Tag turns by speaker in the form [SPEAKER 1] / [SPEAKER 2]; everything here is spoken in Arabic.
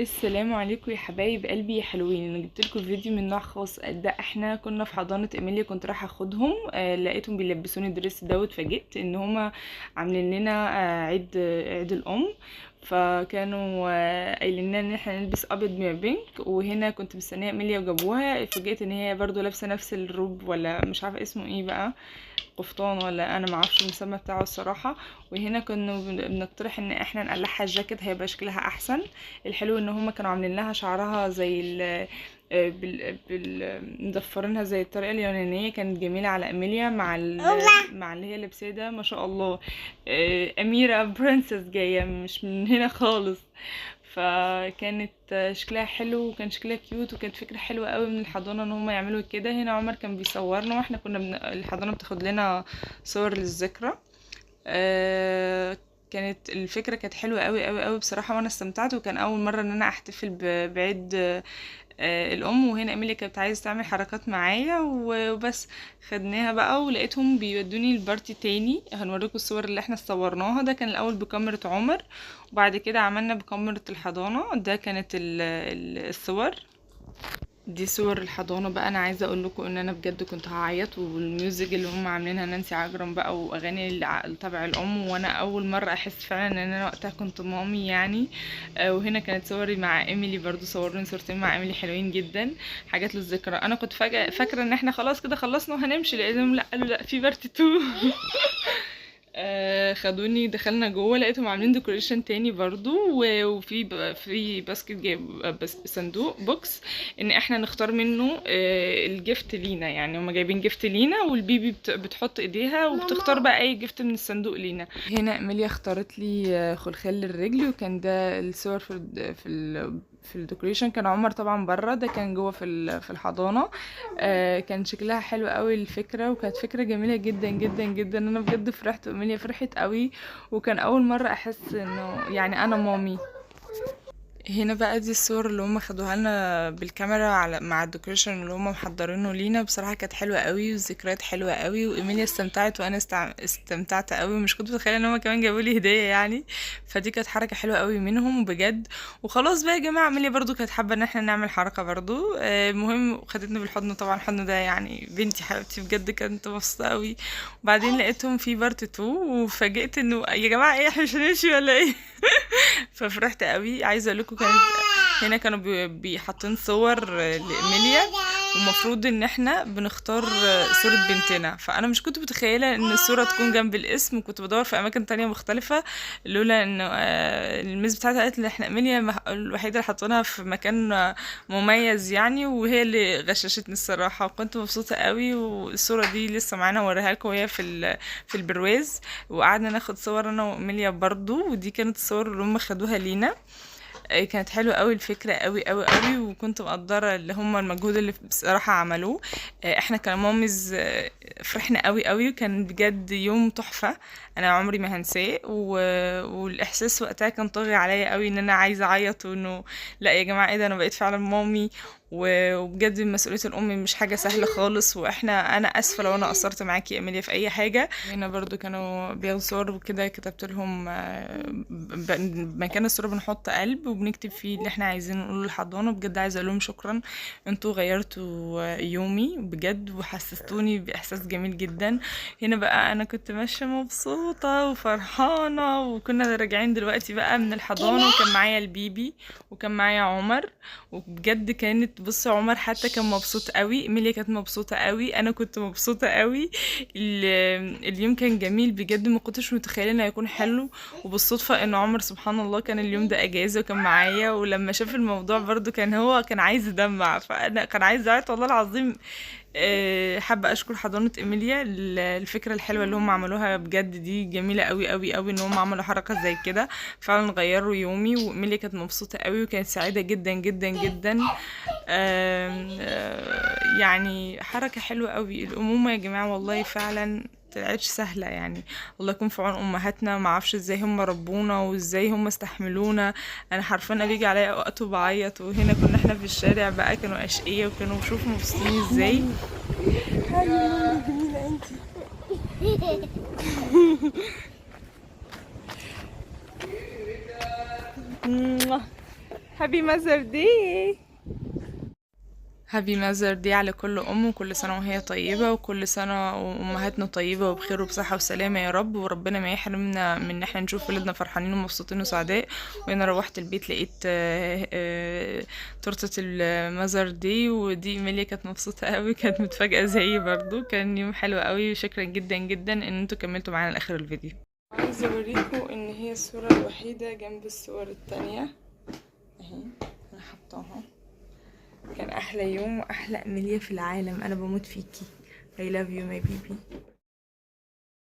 [SPEAKER 1] السلام عليكم يا حبايب قلبي يا حلوين. انا جبت لكم فيديو من نوع خاص. ده احنا كنا في حضانه ايميليا، كنت رايحه اخدهم. لقيتهم بيلبسوني الدريس ده واتفاجئت ان هما عاملين لنا عيد الام. فكانوا قايلين لنا ان احنا نلبس ابيض مع بينك، وهنا كنت مستنيه ايميليا وجابوها. اتفاجئت ان هي برضو لابسه نفس الروب، ولا مش عارفه اسمه ايه بقى، قفطان ولا انا معرفش المسمى بتاعه الصراحه. وهنا كنا بنقترح ان احنا نقلعها الجاكيت، هيبقى شكلها احسن. الحلو ان هما كانوا عاملين لها شعرها زي مضفرينها زي الطريقه اليونانيه، كانت جميله على اميليا مع اللي هي لابساه ده، ما شاء الله. اميره برنسس جايه مش من هنا خالص. فكانت شكلها حلو وكان شكلها كيوت، وكانت فكرة حلوة قوي من الحضانة ان هم يعملوا كده. هنا عمر كان بيصورنا، واحنا كنا الحضانة بتاخد لنا صور للذكرى. كانت الفكرة كانت حلوة قوي قوي قوي بصراحة، وانا استمتعت، وكان اول مرة ان انا احتفل بعيد الام. وهنا ايميلي كانت عايزة تعمل حركات معايا وبس. خدناها بقى ولقيتهم بيودوني البارتي تاني. هنوريكم الصور اللي احنا صورناها. ده كان الاول بكاميرا عمر، وبعد كده عملنا بكاميرا الحضانة. ده كانت الصور دي صور الحضانه بقى. انا عايزه اقول لكم ان انا بجد كنت هعيط، والميوزك اللي هم عاملينها نانسي عجرم بقى، واغاني اللي تبع الام، وانا اول مره احس فعلا ان انا وقتها كنت مامي يعني. وهنا كانت صوري مع ايميلي، برضو صوروني صورتين مع ايميلي حلوين جدا، حاجات للذكرى. انا كنت فاكره ان احنا خلاص كده خلصنا وهنمشي، لقيتهم لا، قالوا لا، في بارت 2. خدوني دخلنا جوه، لقيتهم عاملين ديكوريشن تاني برضو، في باسكت جايب، بس صندوق بوكس ان احنا نختار منه الجفت لينا. يعني هما جايبين جفت لينا، والبيبي بتحط ايديها وبتختار بقى اي جفت من الصندوق لينا. هنا اميليا اختارت لي خلخال للرجل، وكان ده الصور في الديكوريشن. كان عمر طبعا بره، ده كان جوه في الحضانه. كان شكلها حلو قوي الفكره، وكانت فكره جميله جدا جدا جدا. انا بجد فرحت، واميليا فرحت قوي، وكان اول مره احس انه يعني انا مامي. هنا بقى دي الصور اللي هم خدوها لنا بالكاميرا على مع الديكوريشن اللي هم محضرينه لينا. بصراحه كانت حلوه قوي، والذكريات حلوه قوي، وايميليا استمتعت وانا استمتعت قوي. مش كنت متخيله ان هم كمان جابوا لي هديه يعني. فدي كانت حركه حلوه قوي منهم بجد. وخلاص بقى يا جماعه، ايميليا برضو كانت حابه ان احنا نعمل حركه برضو. المهم خدتني بالحضن، طبعا الحضن ده يعني بنتي حبيبتي بجد، كانت مبسوطه قوي. وبعدين لقيتهم في بارت 2، وفاجئت انه يا جماعه ايه، احنا مش هنمشي ولا ايه؟ ففرحت قوي. عايزه اقول لكم كانت هنا كانوا بيحطين صور لإيميليا، ومفروض ان احنا بنختار صورة بنتنا. فانا مش كنت متخيلة ان الصورة تكون جنب الاسم، وكنت بدور في اماكن تانية مختلفة، لولا ان الميس بتاعتها قالت لي احنا ايميليا الوحيدة اللي حاطينها في مكان مميز يعني، وهي اللي غششتني الصراحة. وكنت مبسوطة قوي. والصورة دي لسه معانا، اوريها لكم، وهي في البرواز. وقعدنا ناخد صور انا وايميليا برضو، ودي كانت الصور اللي هم خدوها لينا. كانت حلوه قوي الفكره، قوي قوي قوي، وكنت مقدره اللي هم المجهود اللي بصراحه عملوه. احنا كمامز فرحنا قوي قوي، وكان بجد يوم تحفه. انا عمري ما هنساه. والاحساس وقتها كان طاغي عليا قوي، ان انا عايزه اعيط، وانه لا يا جماعه ايه ده، انا بقيت فعلا مامي. وبجد مسؤوليه الام مش حاجه سهله خالص. انا اسفه لو انا قصرت معاكي يا اميليا في اي حاجه. هنا برضو كانوا بياخدوا صور وكده، كتبت لهم مكان الصوره بنحط قلب، وبنكتب فيه اللي احنا عايزين نقوله للحضانه. بجد عايزه اقول لهم شكرا، انتوا غيرتوا يومي بجد، وحسستوني باحساس جميل جدا. هنا بقى انا كنت ماشيه مبسوطه وفرحانه، وكنا راجعين دلوقتي بقى من الحضانه، وكان معايا البيبي، وكان معايا عمر. وبجد كانت، بص عمر حتى كان مبسوط قوي، ايميليا كانت مبسوطه قوي، انا كنت مبسوطه قوي. اليوم كان جميل بجد، ما كنتش متخيله انه هيكون حلو. وبالصدفه ان عمر سبحان الله كان اليوم ده اجازه وكان معايا، ولما شاف الموضوع برضو كان عايز يدمع، فانا كان عايز يعيط والله العظيم. حابه اشكر حضانه ايميليا، الفكره الحلوه اللي هم عملوها بجد دي جميله قوي قوي قوي، ان هم عملوا حركه زي كده فعلا غيروا يومي. وايميليا كانت مبسوطه قوي، وكانت سعيده جدا جدا جدا. يعني حركه حلوه قوي. الامومه يا جماعه والله فعلا طلعتش سهلة يعني. الله يكون في عون امهاتنا، ما اعرفش ازاي هم ربونا وازاي هم استحملونا. انا حرفيا بيجي عليا اوقات وبعيط. وهنا كنا احنا في الشارع بقى، كانوا اشقية، وكانوا شوفوا مبسوطين ازاي. هاي جميلة انتي. هابي ماذر داي. هابي ماذر دي على كل ام، وكل سنه وهي طيبه، وكل سنه وامهاتنا طيبه وبخير وبصحه وسلامه يا رب، وربنا ما يحرمنا من ان احنا نشوف ولادنا فرحانين ومبسوطين وسعداء. وانا روحت البيت لقيت تورته الماذر دي، ودي ايميليا كانت مبسوطه قوي، كانت متفاجئه زيي برضو. كان يوم حلو قوي، وشكرا جدا جدا ان انتوا كملتوا معانا لاخر الفيديو. عايزه اوريكم ان هي الصوره الوحيده جنب الصور التانية اهي، انا حطاها. كان احلى يوم واحلى امنيه في العالم. انا بموت فيكي. I love you my baby.